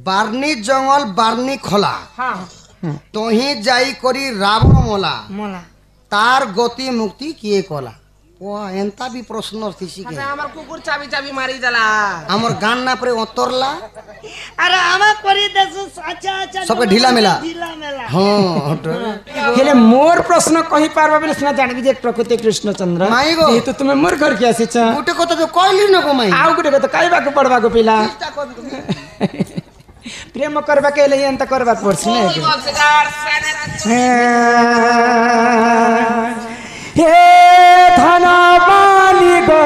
Barney जंगल Barney खोला तो ही जाई करी रावण मोला मोला तार गति मुक्ति किए कला ओ एंता भी प्रश्न थीसी के हमर कुकुर चाबी चाबी मारी देला हमर गान ना परे उतरला अरे आमा करी देसु अच्छा अच्छा सबके ढीला मेला हां हेले मोर प्रश्न कहि पारबा बेले सुना जानबी जे प्रकृति कृष्णचंद्र माई गो ए तो तुमे मोर घर के आसी छ गुटे को तो कहली न को माई आउ गुटे को तो काइबा को पड़बा को पिला प्रेम करबा के लिए अंत करबा पड़सी ने हे धनवानी गो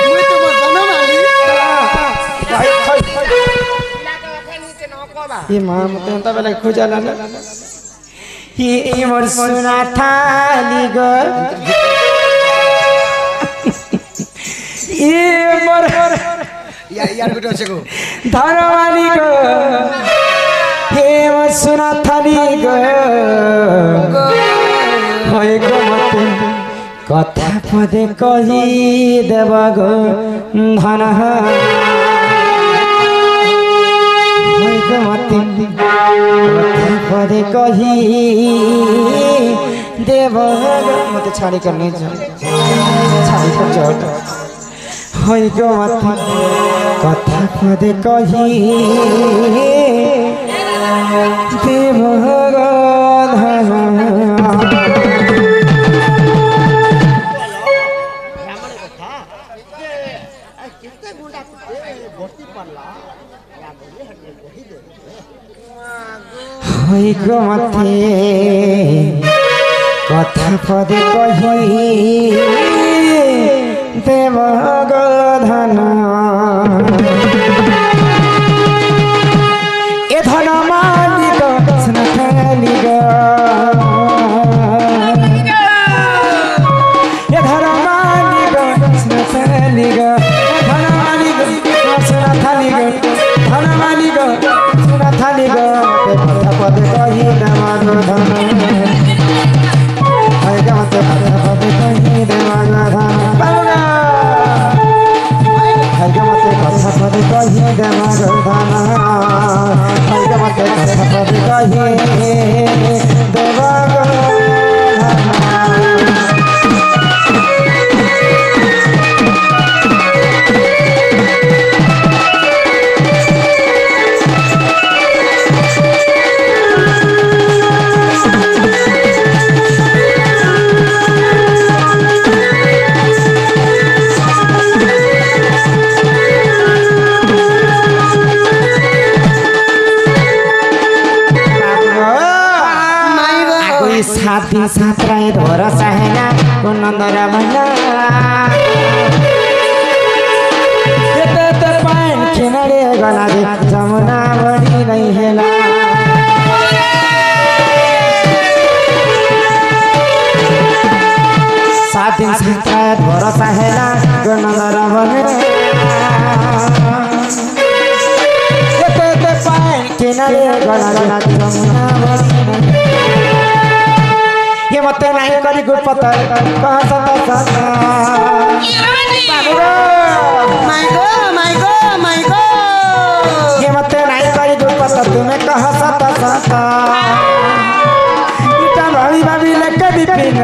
मुई तो धनवानी ये मां मते अंत बेले खोजाला ना ये मोर सुना थाली गो ये मोर यार गुटे আছে को धनवानी गो हे मोर सुना थाली गो होय गो मते कथा पदे कहि देबा गो धन होय गो मते कथा पदे कहि देबा गो मते छाड़ी करने छाड़ी कर चोट होय गो मते कथा पदे कहि देबा गो धन होई गो मते कथा पदे कहि देव गो धन ए धन मालिक स्नथाली गो ए धन मालिक स्नथाली गो धन मालिक स्नथाली गो धन मालिक स्नथाली गो कथा पदे कहि देवा गो धन होय गो मते कथा पदे कहि देवा गो धन बाबा होय गो मते कथा पदे कहि देवा गो धन होय गो मते कथा पदे कहि देवा गो साथी सात्राए धोर सहेना को नंदर बना ते पान किनारे गला दे जमुना बड़ी नहीं हेला साथी सात्राए धोर सहेना को नंदर बना ते पान किनारे गला दे जमुना बड़ी ये मते नहीं करी गुपता कहा सता सता माई गो ये मते नहीं करी गुपता तुम्हें कहा सता सता इटा भाभी भाभी लेके बिपिन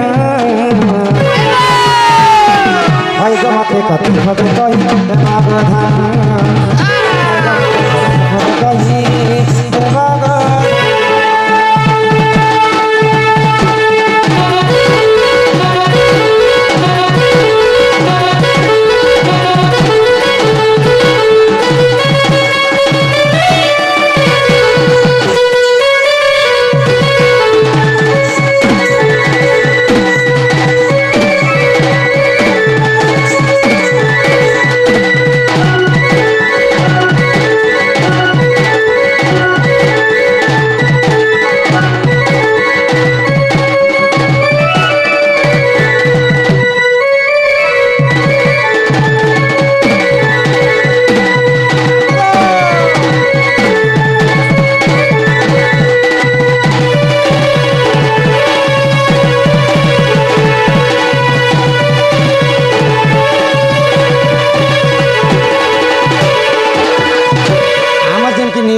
भाई को मते कथी खबर कही देवा प्रधान कही देवा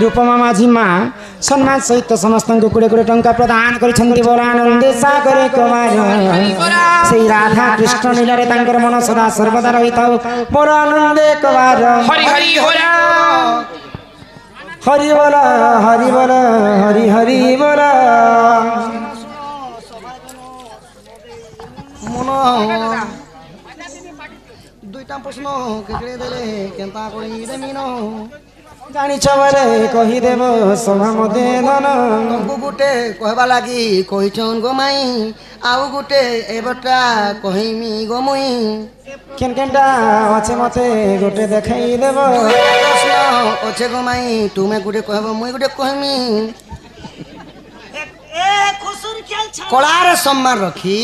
रूपमा माझी माँ सम्मान सहित समस्त को 20 टंका प्रदान करिसेंती बोला आनंदे सागरे कुमार से राधा कृष्ण लीलारे तांकर मन सदा सर्वदा रहिताउ बोला आनंदे कुमार हरि हरि होला हरि बोला हरि बोला हरि हरि बोला मन दुईटा प्रश्न केकड़े देले केंता करी देमी न जानिछ बरे कहिदेव सभा मध्य धन तुमको गुटे कहबा लागी कहिछन गो माई आउ गुटे एबटा कहिमी गो मुई केन केनटा अच्छे मते गोटे देखाई देव प्रश्न अच्छे गो माई तुमे गुटे कहबो मुई गुटे कहमी ए खुसुर खेल छा कलार सम्मान रखी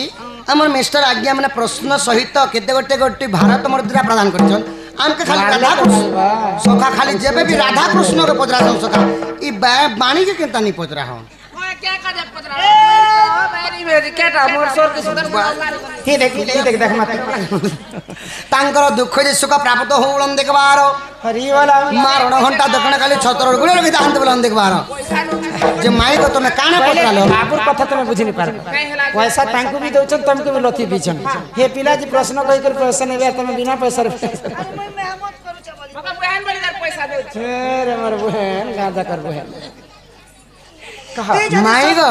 हमर मिस्टर आज्ञा माने प्रश्न सहित केते गोटे गोटे भारत मुद्रा प्रदान करछन आमके खाली राधा कृष्ण सखा खाली जेबे भी राधा कृष्ण के पजरा हम सखा ई बाणी के केंता नहीं पजरा हम ओए क्या करे पतरा मेरी मेरी केटा मोर सोर के सुंदर ही देख मत तांकर दुख जे सुख प्राप्त होलन देखबार हरि बोला मारण घंटा दक्षिण खाली छतर गुले रखि दांत बोलन देखबार जे माई को तमे काने पटकालो बाबूर कथा तुम बुझी नहीं पार पैसा तांको भी दउछन तुमको भी लथी दीछन हे पिला जी प्रश्न कहि कर पैसा नेबे तुम बिना पैसा रे मैं मेहनत करू छ बोली मका बहन बड़ी दर पैसा दे रे मोर बहन गादा कर बहन कहा माई गो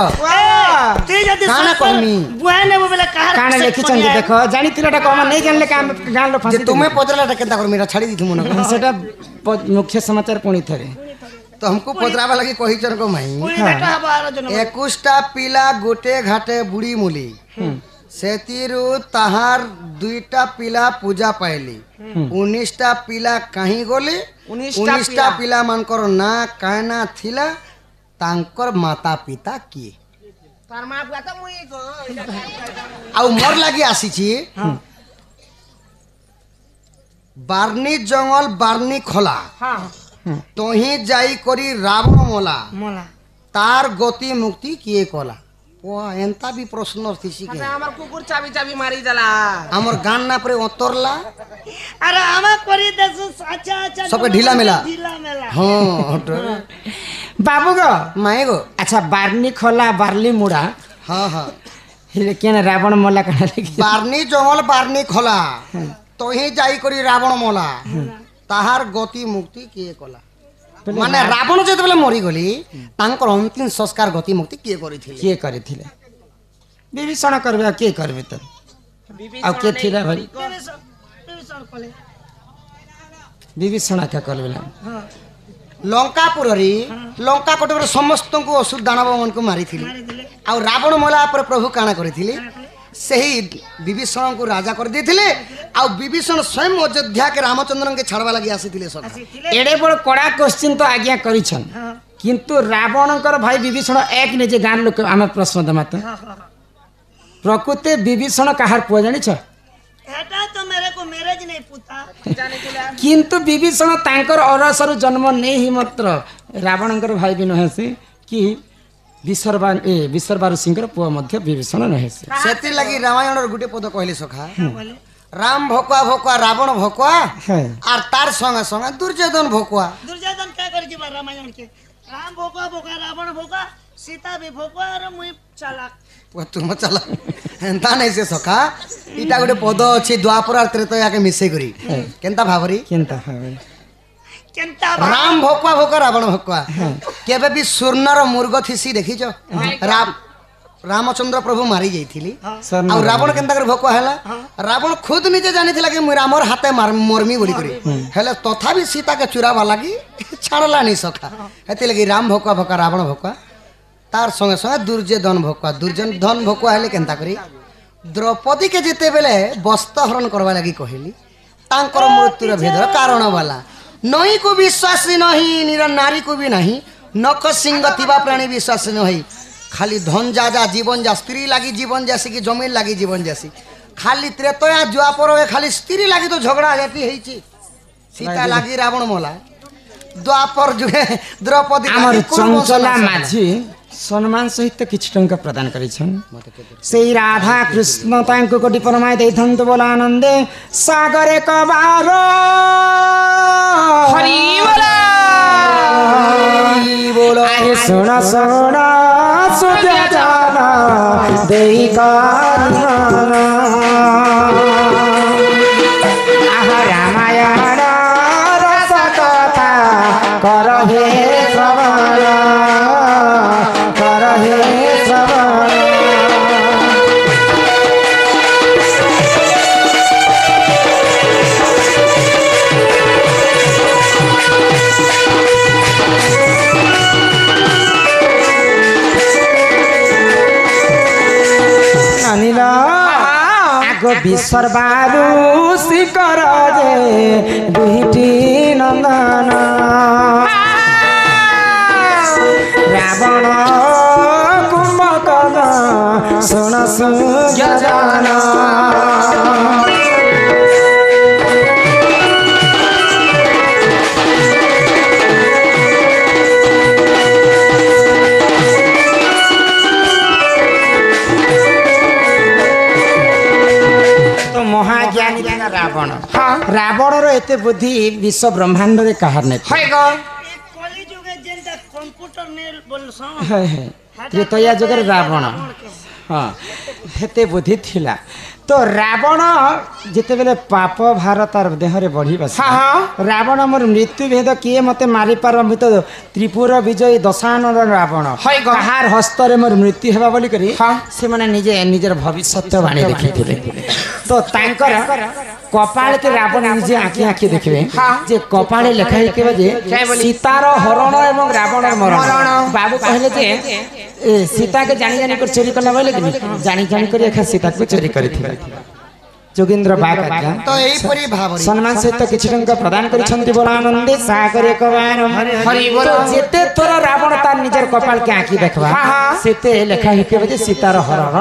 ते जदी काना कहमी बुआ ने बोले कहा काने लिखिछन जे देखो जानी तिलटा कम नहीं जानले काम गान लो जे फांसी तुमे पजराटा केंता कर मेरा छाड़ी दिथु मन सेटा मुख्य समाचार पुणी थरे तो हमको पजरावा लगी कहिछन को माई कोई बेटा हबो आरो जन 21टा पिला गोटे घाटे बुढ़ी मुली सेतिरु ताहार 2टा पिला पूजा पाइली 19टा पिला कहीं गले 19टा पिला मानकर ना कहना थिला तांकर माता पिता किए तार मां बुआ त मुई गो आउ मोर लागी आसी छी बारनी जंगल बारनी खोला हां तोही जाई करी रावण मोला मोला तार गति मुक्ति किए कला ओ एंता भी प्रश्न थिसी के हमर कुकुर चाबी चाबी मारी जाला हमर गान ना परे उतरला अरे आमा करी देसु अच्छा अच्छा सबके ढीला मेला हां बाबू गो माई गो अच्छा बारनी खोला बारली मुड़ा हां हां हे केन रावण मोला कहा लगी बारनी जंगल बारनी खोला तोही जाई करी रावण मोला ताहार गति मुक्ति किए कला माने रावण जेते बेले मरी गली तांकर अंतिम संस्कार गति मुक्ति किए करिथिले के करिथिले विभीषण करबे के करबे त आ के थिला भाई विभीषण का करबे लंकापुर रे लंका कोटरे समस्त को असुर दानव मन को मारिथिले आ रावण मोला पर प्रभु काना करिथिले सही विभीषण को राजा कर देथिले आ विभीषण स्वयं अयोध्या के रामचंद्रन के छाड़वा लगी आसीथिले सब एडे बड़ कड़ा क्वेश्चन तो आज्ञा करिछन किंतु रावणकर भाई विभीषण एक ने जे गान लोक हम प्रश्न दमात प्रकृति विभीषण कहार पुआ जानि छ एटा तो मेरे को मैरिज नहीं पूता जाने के लिए किंतु विभीषण तांकर अरसरु जन्म नहीं ही मात्र रावणकर भाई भी नहे से कि विश्वरबारु सिंहर पुआ मध्य विभीषण नहे से सेति लगी रामायण गुटे पद कहले सखा राम भोकुआ भोकुआ रावण भोकुआ और तार संगे संगे दुर्योधन भोकुआ दुर्योधन क्या कर जीवा रामायण के राम भोका भोका रावण भोका सीता भी भोका और मुई चालाक वो तुम चला एंता नहीं से सखा इटा गुटे पद अछि द्वापर और त्रेता के मिसे करी केनता भाबरी केनता भाबरी केनता राम भोकुआ भोकुआ रावण भोकुआ केबे भी सुर्णर मुर्ग थिसी देखिजो रामचंद्र प्रभु मारी जाइथिली और रावण केनता कर भोकुआ हैला रावण खुद निजे जानिथिला कि रामर हाथे मरमी बोली करी हेले तथापि सीता के चुरावा लागी छाड़ला नहीं सखा हेति लगी राम भोकुआ भोकुआ रावण भोकुआ तार संगे संगे दुर्योधन भोकुआ दुर्योधन भोकुआ हेले केनता करी द्रौपदी के जेते बेले वस्त्र हरण करवा लगी कहली तांकर मृत्युर भेदर कारण वाला नई को विश्वास नहीं निर नारी को भी नहीं नख सिंह थिबा प्राणी विश्वास नहीं खाली धन जा जीवन जा स्त्री लगी जीवन जैसी कि जमीन लगी जीवन जैसी खाली त्रेतया द्वापर खाली स्त्री लगी तो झगड़ा जाती है सीता लगी रावण मोला द्वापर जुगे द्रौपदी हमर चंचला माझी सम्मान सहित किछ टंका प्रदान करिछन सेई राधा कृष्ण तांको कोटि परमाय दैथंत बोला आनंदे सागरे कबारो हरि बोला ଶୁଣ ଶୁଣ ସୁଜାନ ଦେଇ କାନନ ଆହା ରାମାୟଣ ରସ କଥା କର ହେ ଶ୍ରବଣ କର ହେ ଶ୍ରବଣ ଆଗ ବିସର୍ବାରୁ ଶିକର ଯେ ଦୁଇଟି ନନ୍ଦନ ରାବଣ କୁମ୍ଭକର୍ଣ୍ଣ ଶୁଣ ସୁଜାନ ମହାଜ୍ଞାନୀ ରାବଣ ରାବଣର ଏତେ ବୁଦ୍ଧି ବିଶ୍ୱ ବ୍ରହ୍ମାଣ୍ଡରେ କାହାର ନାହିଁ कली जुगे जेंटा कंप्यूटर ने बोलसो ତ୍ରେତୟା ଯୁଗରେ ରାବଣ ହଁ ଏତେ ବୁଦ୍ଧି ଥିଲା ତ ରାବଣ ଯେତେବେଳେ ପାପ ଭାର ତାର ଦେହରେ ବଢ଼ିବା ରାବଣ ମୋର ମୃତ୍ୟୁ ଭେଦ କିଏ ମୋତେ ମାରିପାରନ୍ତି ତ ତ୍ରିପୁର ବିଜୟୀ ଦଶାନନ ରାବଣ କାହାର ହସ୍ତରେ ମୋର ମୃତ୍ୟୁ ହେବା ବୋଲିକରି ସେମାନେ ନିଜେ ନିଜର ଭବିଷ୍ୟତବାଣୀ ଦେଖିଥିଲେ ତ ତାଙ୍କର କପାଳକେ ରାବଣ ନିଜେ ଆଖି ଆଖି ଦେଖିବେ ଯେ କପାଳେ ଲେଖା ହେଇଥିବ ଯେ ସୀତାର ହରଣ ଏବଂ ରାବଣର ମରଣ ବାବୁ କହିଲେ ଯେ ସୀତାକେ ଜାଣି ଜାଣି କରି ଚୋରି କଲା ବୋଇଲେ କି ଜାଣି ଜାଣି କରି ଏକା ସୀତାକୁ ଚୋରି କରିଥିଲେ যোগেন্দ্র বাগ আজ্ঞা তো এইপরি ভাବରେ সম্মান সহিত কিছু টঙ্কা প্রদান করেছেন বড় আনন্দে সাগরে কবার হরি বল যেতে তোর রাবণ তার নিজের কপালকে আঁকি দেখবা সেতে লেখা হইবে যে সীতার হরণ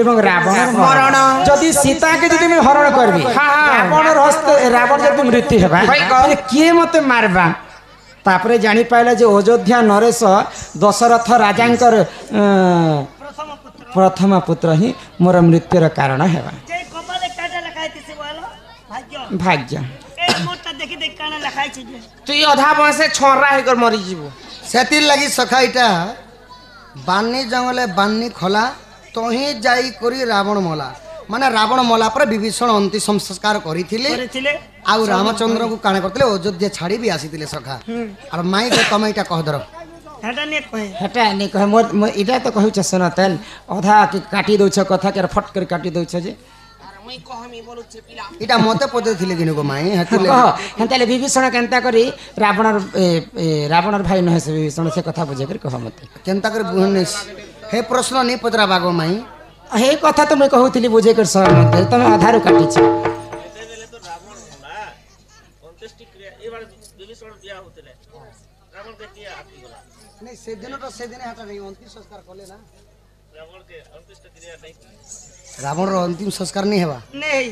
এবং রাবণের মরণ যদি সীতাকে যদি আমি হরণ করবি রাবণের হস্তে রাবণ যদি মৃত্যু হেবা তাহলে কিয়ে মতে মারবা তারপরে জানি পাইলা যে অযোধ্যা নরেশ দশরথ রাজাঙ্কর প্রথম পুত্র হি মোর মৃত্যুর কারণ হেবা ভাগ্য তুই অধা বয়সে ছড়া হয়ে মরি যাব সেতির লাগি সখা এটা বান্নি জঙ্গলে বান্নি খোলা তহি যাই করি রাবণ মলা মানে রাবণ মলা পরে বিভীষণ অন্তি সংস্কার করিଥିଲେ ଆଉ ରାମଚନ୍ଦ୍ରଙ୍କୁ କାଣ କରିଥିଲେ ଅଯୋଧ୍ୟା ଛାଡ଼ି ବି ଆସିଥିଲେ ସଖା ଆଉ ମାଇ ତମେ ଏଇଟା କହ ଧର ହେଟା ନି କହ ମୋର ଏଇଟା ତ କହୁଛ ଶୁଣ ତେଲ ଅଧା କାଟି ଦଉଛ କଥା କେ ଫଟ କରି କାଟି ଦଉଛ ଯେ ଏଇଟା ମତେ ପଚାରିଥିଲେ କିନୁ ମାଇ ହେତିଲେ ହେନ୍ତାଲେ ବିଭୀଷଣ କେନ୍ତା କରି ରାବଣର ଭାଇ ନহে ସେ ବିଭୀଷଣ ସେ କଥା ବୁଝେ କରି କହ ମତେ କେନ୍ତା କରି ହେ ପ୍ରଶ୍ନ ନି ପଚରା ବାଗ ମାଇ हे कथा तो मैं कहूली बुझे कर सर मत तुम आधार काटी रावण अंतिम संस्कार नहीं हेबा नहीं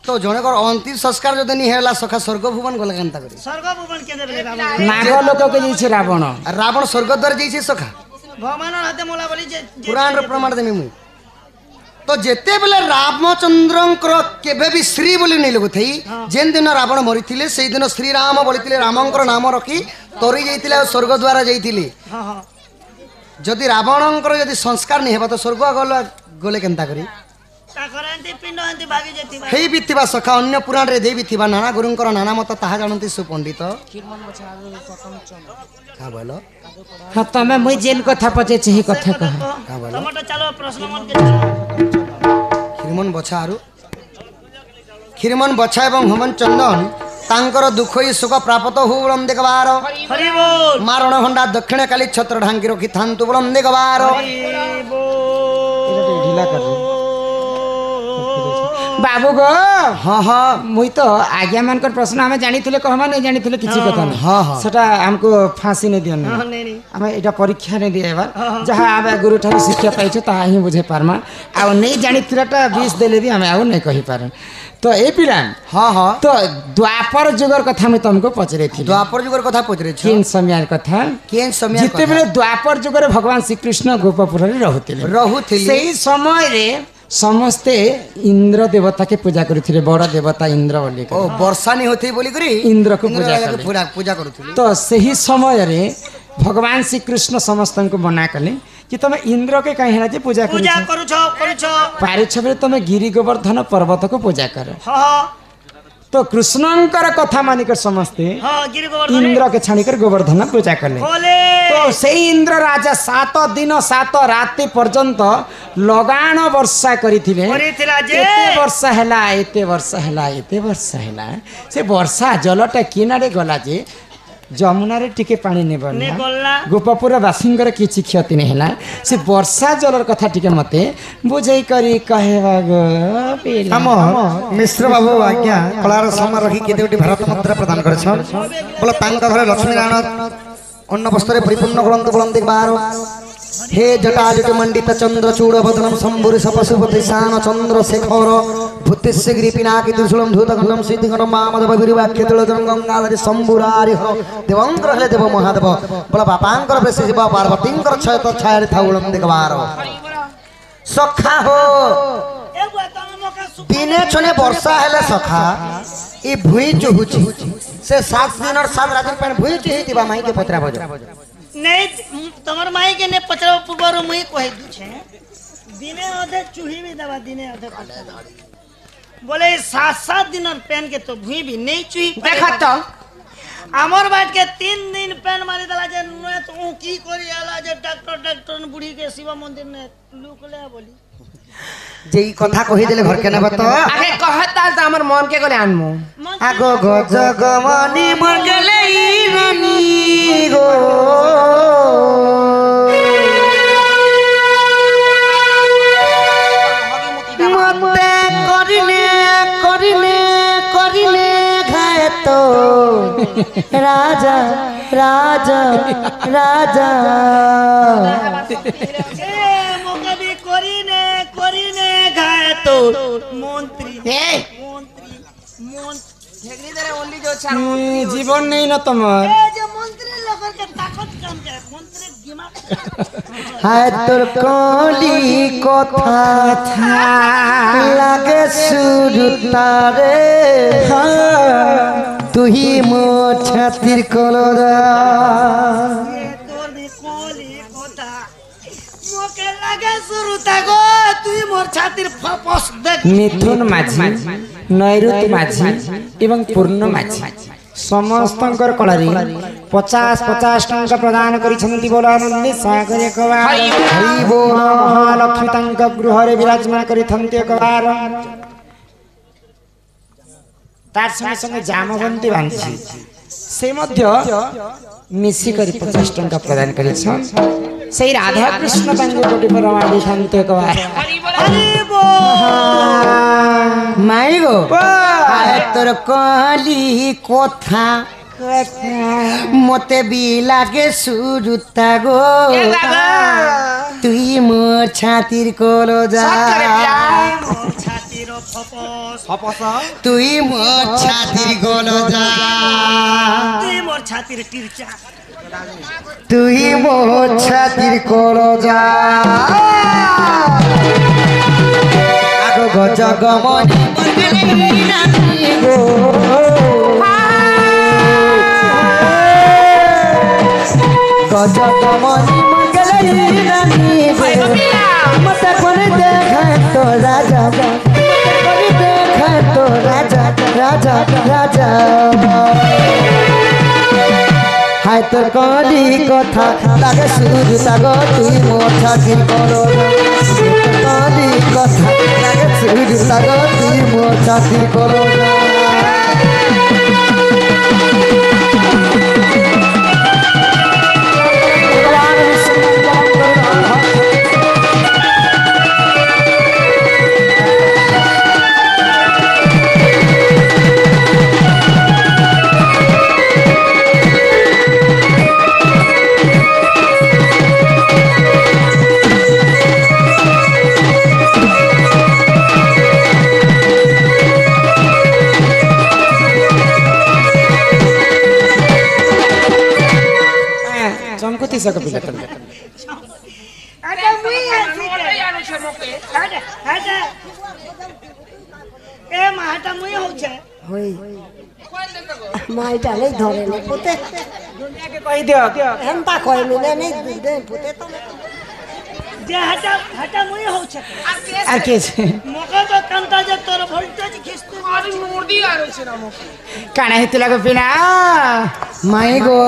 तो जने को अंतिम संस्कार जदि नहीं हेला सखा स्वर्ग भुवन गला केनता करी स्वर्ग भुवन के देबे नाग लोक के जैसे रावण रावण स्वर्ग द्वार जैसे सखा भगवान हाथे मोला बोली जे पुराण रे प्रमाण देमी मु तो जेते बेले रामचंद्रंकर केबे भी श्री बोली नहीं लगु थई जेन दिन रावण मरिथिले सेई दिन श्री राम बोलिथिले रामंकर नाम रखी तोरी जैतिले स्वर्ग द्वार जैतिले जदि रावणंकर जदि संस्कार नहीं हेबा तो स्वर्ग गले केनता करी हे भी थिबा सखा अन्य पुराण रे देवी थिबा नाना गुरुंकर नाना मत ताहा जानती सुपंडित का बोलो हां तमे मुई जेन कथा पचे छी कथा कह का बोलो टमाटो चलो प्रश्न मन के चलो खिरमन बछा एवं होमन चंदन तांकर दुख ही सुख प्राप्त हो बलम देखबार हरि बोल मारण हंडा दक्षिण काली छत्र ढांगी रखी थांतु बलम देखबार ढीला कर बाबू गो हाँ हाँ मुई तो आज्ञा मानकर प्रश्न हमें जानी थे कहमा नहीं जानी थे किसी कथा नहीं हाँ हाँ सेटा हमको फांसी नहीं दिया नहीं हमें एटा परीक्षा नहीं दिया बार जहाँ आम गुरु ठार शिक्षा पाई ताहा ही बुझे पारमा आ नहीं जानी थिलाटा 20 देले भी हमें आउ नहीं कहि पारे तो ए पिला हाँ हाँ तो द्वापर जुगर कथा मैं तुमको पचरे थी द्वापर जुगर कथा पचरे छी केन समय कथा केन समय जिते बेले द्वापर जुगर भगवान श्री कृष्ण गोपपुर रे रहुथिले सेही समय रे समस्ते इंद्र देवता के पूजा करुथिले बड़ देवता इंद्र बोली ओ वर्षा नहीं होथि बोली करी इंद्र को पूजा करुथिले तो सही समय रे भगवान श्री कृष्ण समस्त को मना कले कि तुम इंद्र के कहीं है पूजा पूजा कर करूछ पारिछ तुम गिरी गोवर्धन पर्वत को पूजा कर हाँ तो कृष्णंकर कथा मानिकर समस्ते हाँ गिरी गोवर्धन इंद्र के छाणिकर गोवर्धन पूजा कले बोले तो सेई इंद्र राजा 7 दिन 7 राति पर्यंत लगाण वर्षा करिथिले करिथिला जे एते वर्षा हैला से वर्षा जलटा किनारे गला जे जमुना रे टिके पानी ने गला गोपपुर बासिंगर किछि क्षति नहीं हैला से वर्षा जलर कथा टिके मते बुझै करी कहबा गो पेला हम मिश्र बाबू आज्ञा कलार समय रखी केते गोटी भारत मुद्रा प्रदान करे छ बोला तांका घरे लक्ष्मी नारायण अन्न वस्त्रे परिपूर्ण ग्रंथ ग्रंथ बारो हे जटाजट मंडित चंद्र चूड़ बदनम शंभुरि सपशुपति शान चंद्र शेखर भूतिस्य गिरिपिनाकि त्रिशूलम धूतखंडम सिद्धिखंडम मामदव गिरिवाक्यतुल गंगाधरी शंभुरारि हर देवंकर हेले देव महादेव बोला बापांकर प्रेसे शिव पार्वतींकर छय तो छायर थाउलम देखबार सखा हो दिने छने वर्षा हेले सखा ई भुई चुहुची से 7 दिन और 7 रात पर भुई चुही दिबा माई के पत्रा बजो नहीं तमर माई के ने पचरा पूर्व मुई कहि दु छे दिने अधे चूही भी दबा दिने अधे बोले 7 दिन और पेन के तो भुई भी नहीं चूही देखा तो हमर बाट के 3 दिन पेन मारी दला जे न तो की करी आला जे डॉक्टर बुढ़ी के शिव मंदिर ने लुकले बोली जे ई कथा कहि देले घर के न बतो आगे कहता त हमर मन के गले आनमु आगो गजगमनी मंगले रानी गो मते करिने घाय तो राजा राजा राजा मोकबी करिने घाय तो मंत्री झगड़ी दरे ओनली जो छान जीवन नहीं न तमर ए जे मंत्री लोगन के ताकत कम जाए मंत्री दिमाग हाय तोर कली कथा था लागे सुरतारे तुही मो छातिर कलरा ये तोर भी कोली कोता मोके लागे सुरुता गो तुई मोर छातिर फपस देख मिथुन माझी नैऋत माझी एवं पूर्ण माझी समस्तंकर कलारी 50 टंका प्रदान करिसंती बोलानंदी सागर एकबार हरि बोल महालक्ष्मी तंक गृह रे विराजमान करिथंती एकबार तार संगे संगे जामवंती बांधी से मध्य मिसी करी 50 टंका प्रदान करिछ सेई राधा कृष्ण तंग कोटि परमादि थंती एकबार हरि माई गो हाय तोर कली कथा मते भी लागे सुरुता गो तुई मोर छातिर कलो जा छातिर फपस तुई मोर छातिर कलो जा तुई मोर छातिर तिरचा तुई मोर छातिर कलो जा आगो गजगमनी मंगले रानी गो गजगमनी मंगले रानी गो मत कोने देखे तो राजा कोने देखे तो राजा राजा राजा हाय तोर कली कथा लागे सुर सागो तुई मोर छातिर कलो कली कथा लागे सुर सागो तुई मोर छातिर कलो चमकुती सक पिला तम अरे मुई आनु छे मोके हटा ए माटा मुई हो छे होई माइटा नहीं धरे ले पोते दुनिया के कहि दियो हेंता कहली नहीं दे पुते तो जे हटा हटा मुई हो छे আর কে আছে मका तो कंता जे तोर वोल्टेज खिस्ते আরে মুর্দি আর হইছে না মুখ কানা হেতিলা গো পিনা माई गो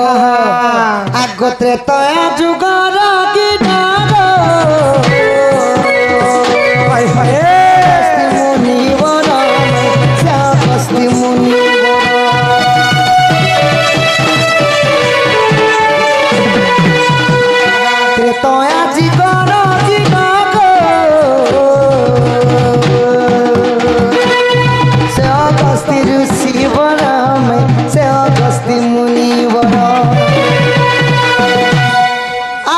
আগতে তো যুগর গিনার হায় হায় মুনি বড় শ্যামস্তি মুনি ত্রেতয়া জীবন জীবক সে অগস্তি ঋষি বরম সে অগস্তি মুনি বর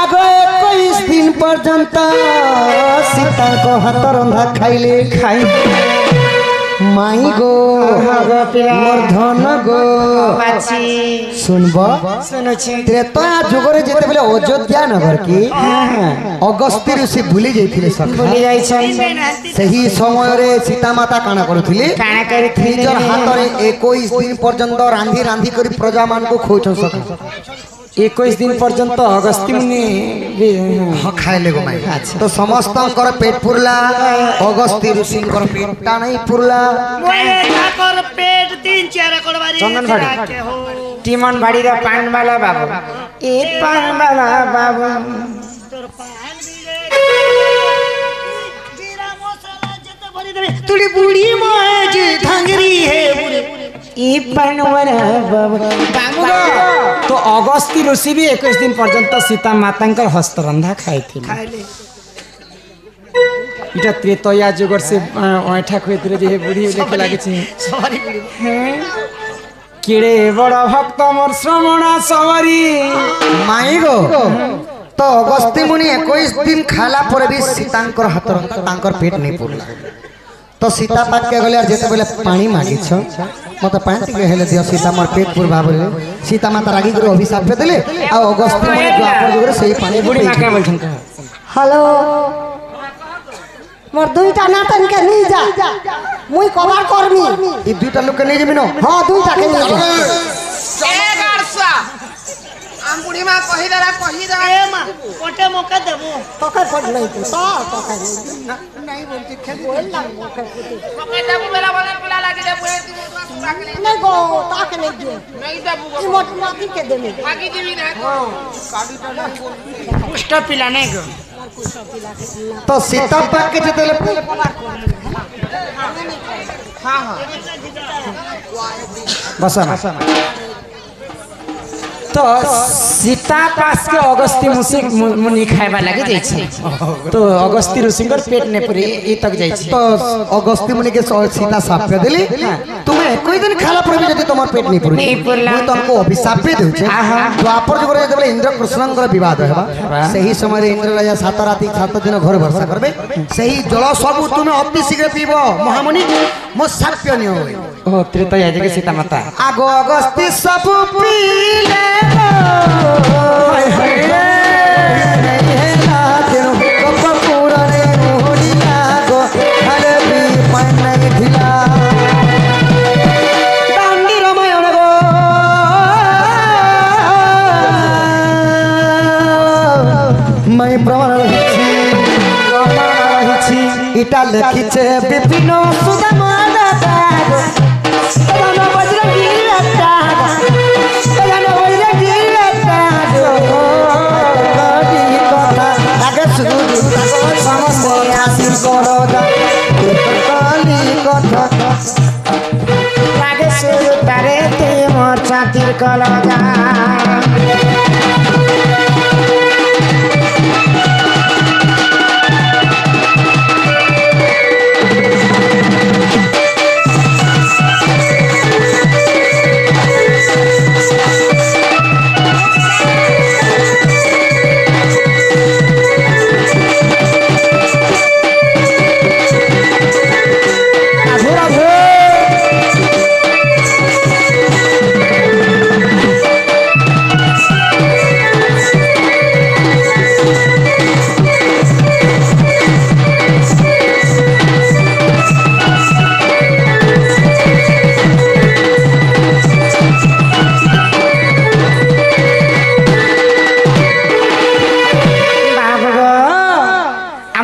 আগ 21 দিন পর্যন্ত সীতাঙ্ক হাত রন্ধা খাইলে খাই মাই গো মোর ধন গো বাছি শুনব শুনুছি ত্রেতয়া যুগরে যেতেবেলে অযোধ্যা নগর কি অগস্তি ঋষি ভুলি যাইଥିଲେ সখা ভুলি যাইছেন ସେହି ସମୟରେ ସୀତାମାତା କାଣ କରୁଥିଲେ କାଣା କରିଥିଲେ ନିଜର ହାତରେ 21 ଦିନ ପର୍ଯ୍ୟନ୍ତ ରାନ୍ଧି ରାନ୍ଧି କରି ପ୍ରଜାମାନଙ୍କୁ ଖୋଉଛନ୍ ସଖା 21 दिन पर्यंत अगस्ती मुनि ହଁ ଖାଇଲେ ଗୋ ମାଇ ତ ସମସ୍ତଙ୍କର ପେଟ ପୁରଲା ଅଗସ୍ତି ଋଷିଙ୍କର ପେଟଟା ନାହିଁ ପୁରଲା मोरे काकर पेट तीन चार करवारी चंदन भाड़ी। के हो टीमन बाड़ी रा पान वाला बाबू ए पान वाला बाबू तोर पान बिले जीरा मसाला जत भरी देबे तुड़ी बूढ़ी मोए जे धांगरी है बुरे ए पान वाला बाबू बाबू तो अगस्ती ऋषि भी 21 दिन पर्यंत सीता मातांकर हस्तरंधा खाइथिले खाइले इटा त्रेतया जुगर से ओठा खोइतरे जे बुढ़ी लेके लागे छी सॉरी बुढ़ी केड़े बड़ भक्त मोर श्रवणा सवरी ମାଇ ଗୋ ତ ଅଗସ୍ତି ମୁନି 21 ଦିନ ଖାଇଲା ପରେ ବି ସୀତାଙ୍କର ହାତର ତାଙ୍କର ପେଟ ନେଇ ପୁରଲା ତ ସୀତା ପାଖକେ ଗଲେ আর ଯେତେବେଳେ ପାଣି ମାଗିଛ ମତେ ପାଣି ଟିକେ ହେଲେ ଦିଅ ସୀତା ମୋର ପେଟ ପୁର ଭାବରେ ସୀତା ମାତା ରାଗି କରି ଅଭିଶାପ ଦେଲେ ଆଉ ଅଗସ୍ତି ମୁନି ଦ୍ୱାପର ଯୁଗରେ ସେଇ ପାଣି बुढ़ी मां का बोलछन का हेलो मोर दुईटा नातन के नी जा मुई कबार करमी এই দুইটা লোককে নিয়ে যাবি না हां दुईटा के नी जा এ গারসা আম বুড়ি মা কহি দেলা কহি দা ए मां कोटे मौका देबो तो के पड़ नहीं तू तो के नहीं बोलती खेल बोल ना मोके ওকে দেবু বেলা বলা বলা লাগি দে বুড়ি তুই সুরা কে नहीं गो ताके नहीं दियो নাই দেবু ई मोट मोटी के देने ভাগি দিবি না पुष्ट पिला नहीं गो তো সীতা পাখকে যেতেলে हां हां बसा तो सीता पास के अगस्ती मुनि खाइबा लागि जाइ छै तो अगस्ती ऋषिकर पेट ने पुरे ई तक जाइ छै তো অগস্তি মুনি কে সীতা শাপ দেলি তুমি 21 দিন খালা পরে যদি তোমার পেট নেই পুরি नहीं पुरला। মই তোমাকে অভিশাপ দে দেউছে आहा। দ্বাপর যুগরে যেতবে ইন্দ্র কৃষ্ণଙ୍କର বিবাদ হেবা সেই সময় ইন্দ্র রাজা 7 রাতি 7 দিন ঘর বর্ষা করবে সেই জল সবু তুমি অতি শীঘ্র পিব মহামুনি মো সাপ্য নিও ओ त्रेतया जगे सीता माता আগ অগস্তি সবু পিলে হায় হায় রে नहीं है ना तेरो कप पूरा रे मोड़िया गो हरे भी मन नहीं ढिला दांडी रामायण गो मैं प्रमाण रही इटा लिखिছে विपिन सुदामा दादा गो सुदामा बजरंगी दादा सुदामा बजरंगी दादा गो कभी কথা আগে শুরু সমস্ত আসির করো দা কালি কথা लागे सुरु तारे ते मोर छातिर कलगा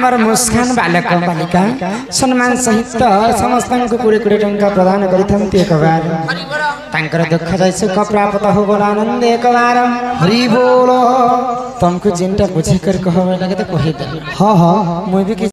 आमर मुस्कान बालक बालिका सम्मान सहित समस्त को 20 टंका प्रदान करिथंती एक बार तांकर दुख जाय सुख प्राप्त हो बोल आनंद एक बार हरि बोल तुमको जिनटा बुझे कर कहबे लगे तो कहि दे हां हां मुई भी